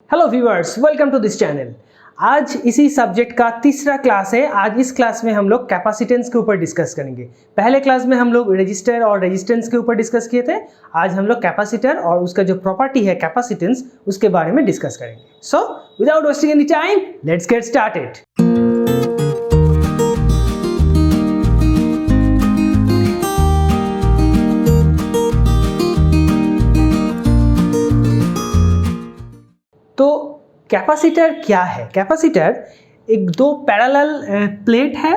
Hello viewers, welcome to this channel. आज इसी subject का तीसरा क्लास है। आज इस क्लास में हम लोग कैपेसिटेंस के ऊपर डिस्कस करेंगे। पहले क्लास में हम लोग रजिस्टर और रेजिस्टेंस के ऊपर डिस्कस किए थे। आज हम लोग कैपेसिटर और उसका जो प्रॉपर्टी है कैपेसिटेंस, उसके बारे में डिस्कस करेंगे। So without wasting any time, let's get started. तो कैपेसिटर क्या है? कैपेसिटर एक दो पैरेलल प्लेट है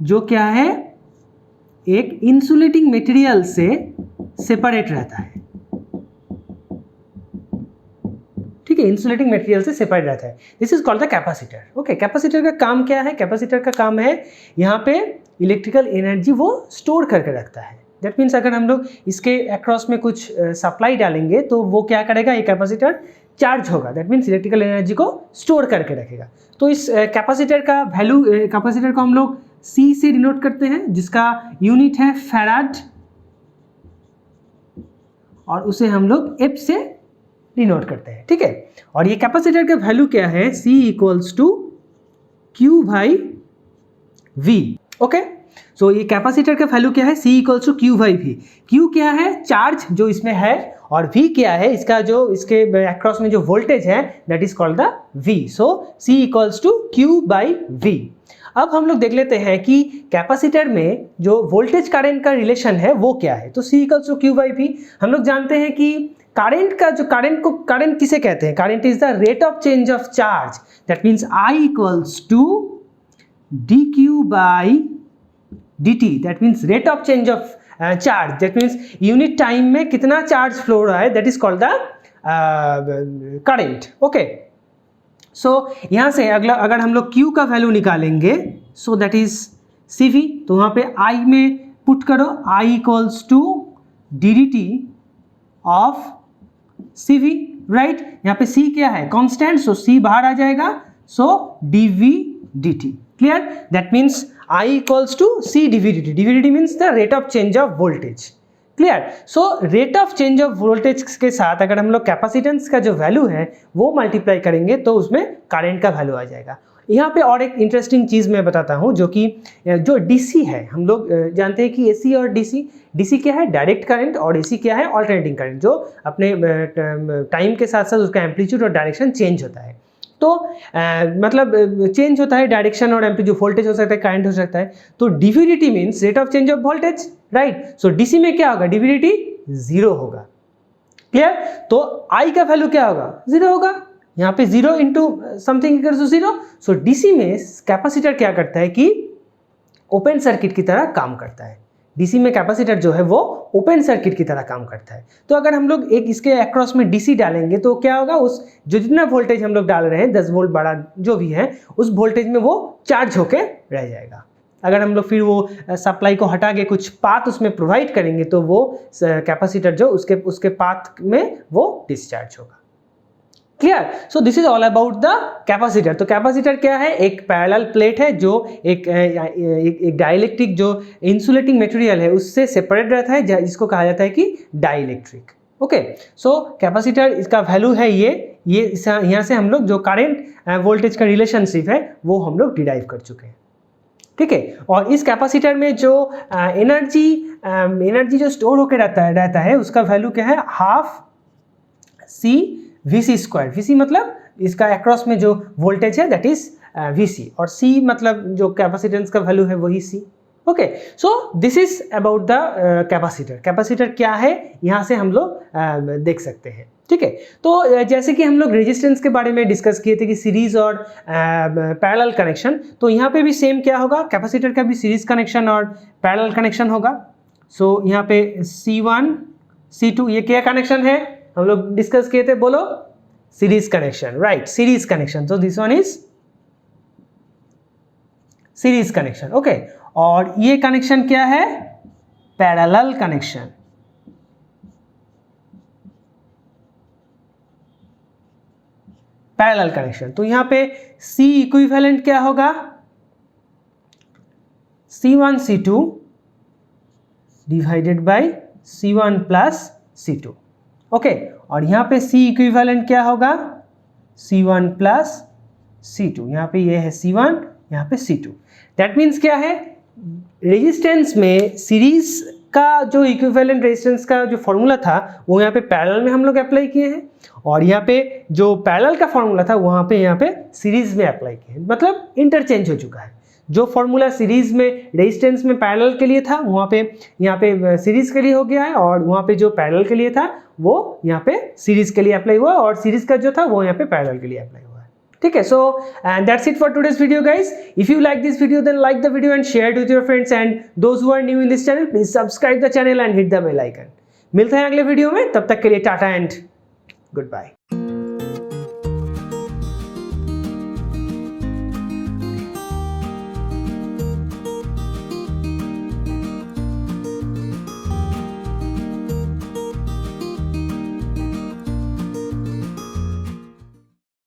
जो क्या है, एक इंसुलेटिंग मटेरियल से सेपरेट रहता है। ठीक है, इंसुलेटिंग मटेरियल से सेपरेट रहता है। This is called the capacitor. Okay, capacitor का काम क्या है? कैपेसिटर का काम है यहाँ पे इलेक्ट्रिकल एनर्जी वो स्टोर करके रखता है। दैट मीन्स अगर हम लोग इसके अक्रॉस में कुछ सप्लाई डालेंगे तो वो क्या करेगा, ये कैपेसिटर चार्ज होगा। दैट मीन्स इलेक्ट्रिकल एनर्जी को स्टोर करके रखेगा। तो इस कैपेसिटर का वैल्यू, कैपेसिटर को हम लोग C से डिनोट करते हैं, जिसका यूनिट है फैराड, और उसे हम लोग F से डिनोट करते हैं। ठीक है, और ये कैपेसिटर का वैल्यू क्या है? C equals to Q by V। Okay, so ये कैपेसिटर का वैल्यू क्या है? C equals to Q by V। Q क्या है? चार्ज जो इसमें है, और V क्या है? इसका जो इसके अक्रॉस में जो वोल्टेज है, that is called the V। So C equals to Q by V। अब हम लोग देख लेते हैं कि कैपेसिटर में जो वोल्टेज करंट का रिलेशन है वो क्या है। तो C equals to Q by V। हम लोग जानते हैं कि करंट का जो करंट किसे कहते हैं? Current is the rate of change of charge. That means I equals to dq by dt। That means rate of change of charge. That means unit time में कितना चार्ज फ्लो हो रहा है, that is called the current. Okay, so यहां से अगर हम लोग Q का वैल्यू निकालेंगे, सो दैट इज CV। तो वहां पे I में पुट करो, I equals to ddt of CV, right. यहाँ पे C क्या है? कांस्टेंट, सो C बाहर आ जाएगा, सो dV dt। Clear? That means I equals to C dV dt. dV dt means the rate of change of voltage. Clear? So rate of change of voltage के साथ अगर हम लोग कैपेसिटेंस का जो वैल्यू है वो मल्टीप्लाई करेंगे तो उसमें करंट का वैल्यू आ जाएगा। यहाँ पे और एक इंटरेस्टिंग चीज़ मैं बताता हूँ, जो कि जो DC है, हम लोग जानते हैं कि AC और DC क्या है? डायरेक्ट करंट, और AC क्या है? ऑल्टरनेटिंग करंट, जो अपने टाइम के साथ साथ उसका एम्पलीट्यूड और डायरेक्शन चेंज होता है। तो मतलब चेंज होता है डायरेक्शन और एम्पलीट्यूड, वोल्टेज हो सकता है, करंट हो सकता है। तो dVdt means rate of change of voltage, right. So DC में क्या होगा? dVdt 0 होगा। क्लियर? तो I का वैल्यू क्या होगा? 0 होगा। यहाँ पे 0 into something equals to 0। So DC में कैपेसिटर क्या करता है कि ओपन सर्किट की तरह काम करता है। DC में कैपेसिटर जो है वो ओपन सर्किट की तरह काम करता है। तो अगर हम लोग एक इसके अक्रॉस में DC डालेंगे तो क्या होगा? उस जो जितना वोल्टेज हम लोग डाल रहे हैं, 10 वोल्ट बड़ा जो भी है, उस वोल्टेज में वो चार्ज होके रह जाएगा। अगर हम लोग फिर वो सप्लाई को हटा के कुछ पाथ उसमें प्रोवाइड करेंगे तो वो कैपेसिटर जो उसके पाथ में वो डिस्चार्ज होगा। Clear? So this is all about the capacitor. तो कैपेसिटर क्या है? एक पैरेलल प्लेट है जो एक डाइलेक्ट्रिक जो इंसुलेटिंग मटेरियल है उससे सेपरेट रहता है, जिसको कहा जाता है कि डाइलेक्ट्रिक। ओके, सो कैपेसिटर, इसका वैल्यू है ये यहाँ से हम लोग जो करंट वोल्टेज का रिलेशनशिप है वो हम लोग डिराइव कर चुके हैं। ठीक है, और इस कैपेसिटर में जो एनर्जी जो स्टोर होकर रहता है उसका वैल्यू क्या है? Half C VC square. VC मतलब इसका अक्रॉस में जो वोल्टेज है दैट इज VC, और C मतलब जो कैपेसिटेंस का वैल्यू है वही C। Okay, so this is about the capacitor. Capacitor क्या है यहाँ से हम लोग देख सकते हैं। ठीक है, तो जैसे कि हम लोग रेजिस्टेंस के बारे में डिस्कस किए थे कि सीरीज और पैरेलल कनेक्शन, तो यहाँ पे भी सेम क्या होगा? कैपेसिटर का भी सीरीज कनेक्शन और पैरेलल कनेक्शन होगा। सो यहाँ पे C1 C2 ये क्या कनेक्शन है? हम लोग डिस्कस किए थे, बोलो। Series connection, right, series connection. तो this one is series connection. Okay, और ये कनेक्शन क्या है? Parallel connection. पैरेलल कनेक्शन, तो यहां पे C इक्विवेलेंट क्या होगा? C1 C2 divided by C1 plus C2। Okay, और यहाँ पे C इक्विवेलेंट क्या होगा? C1 प्लस C2, यहाँ पे ये है C1, यहाँ पे C2। दैट मीन्स क्या है, रेजिस्टेंस में सीरीज का जो इक्विवेलेंट रेजिस्टेंस का जो फॉर्मूला था वो यहाँ पे पैरेलल में हम लोग अप्लाई किए हैं, और यहाँ पे जो पैरेलल का फॉर्मूला था वहाँ पे यहाँ पे सीरीज में अप्लाई किए हैं, मतलब इंटरचेंज हो चुका है। जो फॉर्मूला सीरीज में रेजिस्टेंस में पैरेलल के लिए था वहाँ पे यहाँ पे सीरीज के लिए हो गया है, और वहाँ पे जो पैरेलल के लिए था वो यहाँ पे सीरीज के लिए अप्लाई हुआ, और सीरीज का जो था वो यहाँ पे पैरेलल के लिए अप्लाई हुआ है। ठीक है, so and that's it for today's video guys. If you like this video then like the video and share it with your friends, and those who are new in this channel please subscribe the channel and hit the bell icon. मिलते हैं अगले video में, तब तक के लिए Tata and good bye.